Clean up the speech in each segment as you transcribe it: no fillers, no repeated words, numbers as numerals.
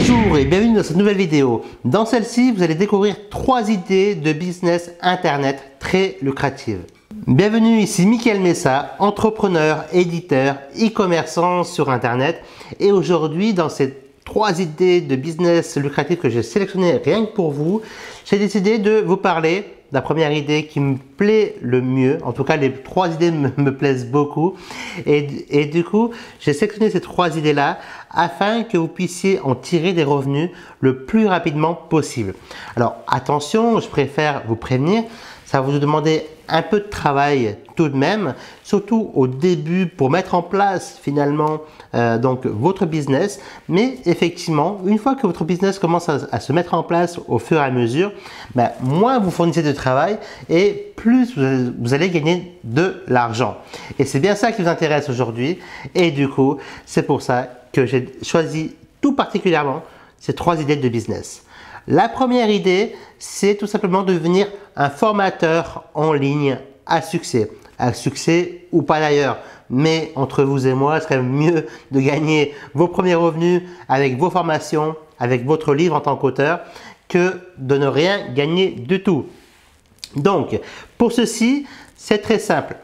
Bonjour et bienvenue dans cette nouvelle vidéo. Dans celle-ci, vous allez découvrir 3 idées de business internet très lucratives. Bienvenue, ici Mickaël Messa, entrepreneur, éditeur, e-commerçant sur internet. Et aujourd'hui, dans ces 3 idées de business lucratifs que j'ai sélectionnées rien que pour vous, j'ai décidé de vous parler de la première idée qui me plaît le mieux. En tout cas, les 3 idées me plaisent beaucoup. Et du coup, j'ai sélectionné ces 3 idées-là afin que vous puissiez en tirer des revenus le plus rapidement possible. Alors, attention, je préfère vous prévenir, ça va vous demander un peu de travail tout de même, surtout au début pour mettre en place finalement donc votre business. Mais effectivement, une fois que votre business commence à se mettre en place au fur et à mesure, moins vous fournissez de travail et plus vous allez gagner de l'argent. Et c'est bien ça qui vous intéresse aujourd'hui. Et du coup, c'est pour ça que j'ai choisi tout particulièrement ces 3 idées de business. La première idée, c'est tout simplement de devenir un formateur en ligne à succès. À succès ou pas d'ailleurs. Mais entre vous et moi, ce serait mieux de gagner vos premiers revenus avec vos formations, avec votre livre en tant qu'auteur, que de ne rien gagner du tout. Donc, pour ceci, c'est très simple.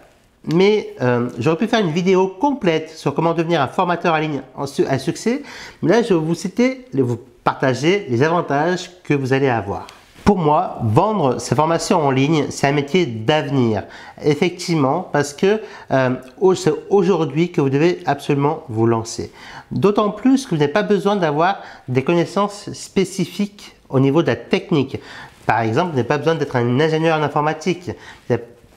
Mais j'aurais pu faire une vidéo complète sur comment devenir un formateur en ligne à succès. Mais là, je vais vous partager les avantages que vous allez avoir. Pour moi, vendre ces formations en ligne, c'est un métier d'avenir. Effectivement, parce que c'est aujourd'hui que vous devez absolument vous lancer. D'autant plus que vous n'avez pas besoin d'avoir des connaissances spécifiques au niveau de la technique. Par exemple, vous n'avez pas besoin d'être un ingénieur en informatique.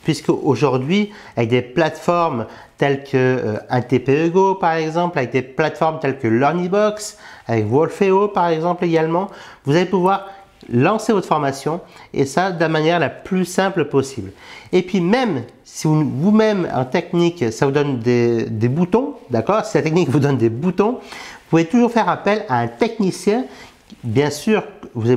Puisque aujourd'hui, avec des plateformes telles que un TPEGO par exemple, avec des plateformes telles que Learnybox, avec Wolfeo par exemple également, vous allez pouvoir lancer votre formation et ça de la manière la plus simple possible. Et puis même si vous-même en technique, ça vous donne des boutons, d'accord? Si la technique vous donne des boutons, vous pouvez toujours faire appel à un technicien. Bien sûr, vous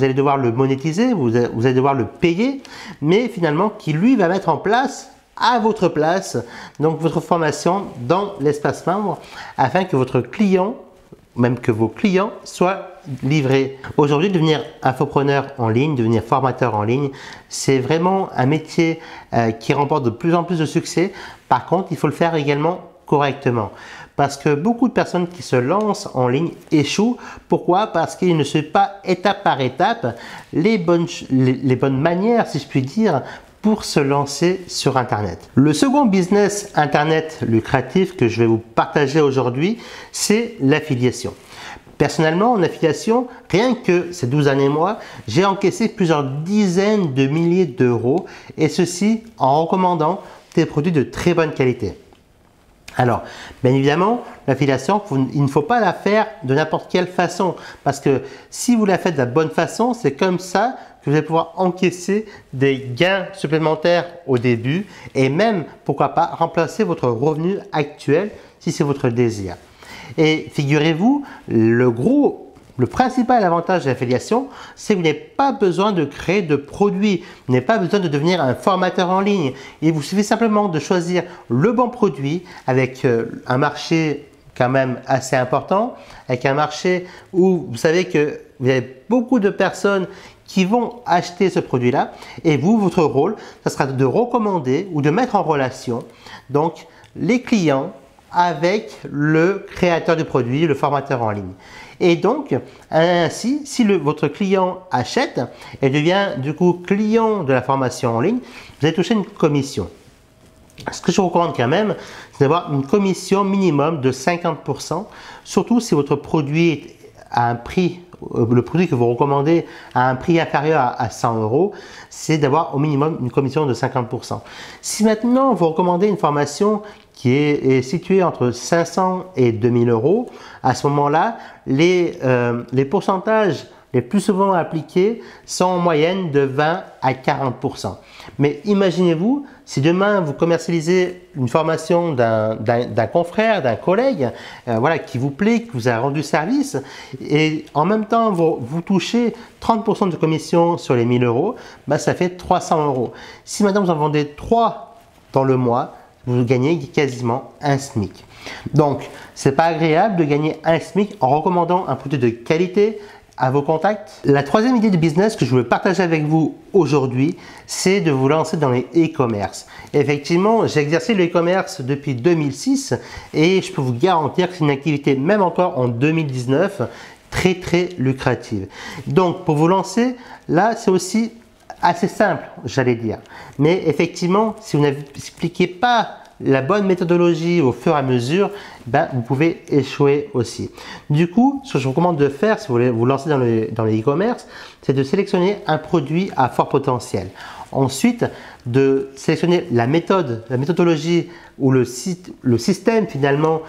allez devoir le monétiser, vous allez devoir le payer, mais finalement qui lui va mettre en place à votre place donc votre formation dans l'espace membre afin que votre client, même que vos clients soient livrés. Aujourd'hui, devenir infopreneur en ligne, devenir formateur en ligne, c'est vraiment un métier qui remporte de plus en plus de succès. Par contre, il faut le faire également correctement. Parce que beaucoup de personnes qui se lancent en ligne échouent. Pourquoi? Parce qu'ils ne suivent pas étape par étape les bonnes manières, si je puis dire, pour se lancer sur Internet. Le second business Internet lucratif que je vais vous partager aujourd'hui, c'est l'affiliation. Personnellement, en affiliation, rien que ces 12 derniers mois, j'ai encaissé plusieurs dizaines de milliers d'euros et ceci en recommandant des produits de très bonne qualité. Alors, bien évidemment, l'affiliation, il ne faut pas la faire de n'importe quelle façon parce que si vous la faites de la bonne façon, c'est comme ça que vous allez pouvoir encaisser des gains supplémentaires au début et même, pourquoi pas, remplacer votre revenu actuel si c'est votre désir. Et figurez-vous, le principal avantage de l'affiliation, c'est que vous n'avez pas besoin de créer de produits, vous n'avez pas besoin de devenir un formateur en ligne. Il vous suffit simplement de choisir le bon produit avec un marché quand même assez important, avec un marché où vous savez que vous avez beaucoup de personnes qui vont acheter ce produit-là et vous, votre rôle, ça sera de recommander ou de mettre en relation donc les clients avec le créateur du produit, le formateur en ligne. Et donc, ainsi, si votre client achète et devient du coup client de la formation en ligne, vous allez toucher une commission. Ce que je vous recommande quand même, c'est d'avoir une commission minimum de 50%, surtout si votre produit a un prix, le produit que vous recommandez a un prix inférieur à 100 €, c'est d'avoir au minimum une commission de 50%. Si maintenant vous recommandez une formation qui est située entre 500 et 2000 €, à ce moment-là, les pourcentages les plus souvent appliqués sont en moyenne de 20 à 40%. Mais imaginez-vous, si demain vous commercialisez une formation d'un confrère, d'un collègue, voilà, qui vous plaît, qui vous a rendu service, et en même temps vous touchez 30% de commission sur les 1000 €, ça fait 300 €. Si maintenant vous en vendez 3 dans le mois, vous gagnez quasiment un SMIC. Donc, c'est pas agréable de gagner un SMIC en recommandant un produit de qualité à vos contacts. La troisième idée de business que je veux partager avec vous aujourd'hui, c'est de vous lancer dans les e-commerce. Effectivement, j'ai exercé le e-commerce depuis 2006 et je peux vous garantir que c'est une activité, même encore en 2019, très lucrative. Donc, pour vous lancer, là, c'est aussi assez simple, j'allais dire. Mais effectivement, si vous n'appliquez pas la bonne méthodologie au fur et à mesure, vous pouvez échouer aussi. Du coup, ce que je vous recommande de faire si vous voulez vous lancer dans le e-commerce, c'est de sélectionner un produit à fort potentiel. Ensuite, de sélectionner la méthodologie ou le système finalement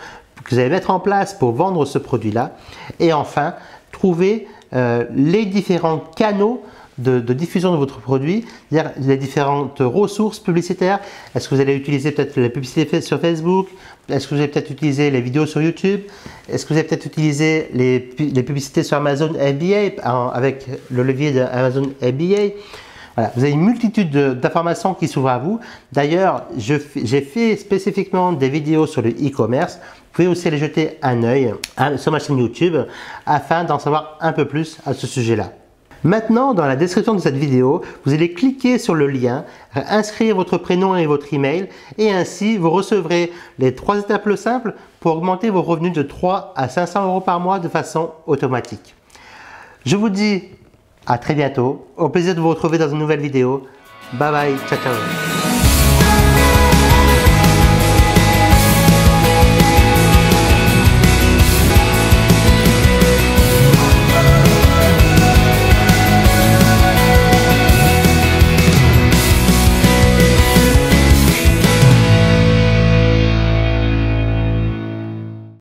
que vous allez mettre en place pour vendre ce produit-là. Et enfin, trouver les différents canaux de diffusion de votre produit, c'est-à-dire les différentes ressources publicitaires. Est-ce que vous allez utiliser peut-être la publicité sur Facebook? Est-ce que vous allez peut-être utiliser les vidéos sur YouTube? Est-ce que vous allez peut-être utiliser les publicités sur Amazon FBA avec le levier d'Amazon FBA? Voilà, vous avez une multitude d'informations qui s'ouvrent à vous. D'ailleurs, j'ai fait spécifiquement des vidéos sur le e-commerce. Vous pouvez aussi aller jeter un œil sur ma chaîne YouTube afin d'en savoir un peu plus à ce sujet-là. Maintenant, dans la description de cette vidéo, vous allez cliquer sur le lien, inscrire votre prénom et votre email et ainsi vous recevrez les 3 étapes simples pour augmenter vos revenus de 3 à 500 € par mois de façon automatique. Je vous dis à très bientôt, au plaisir de vous retrouver dans une nouvelle vidéo. Bye bye, ciao ciao.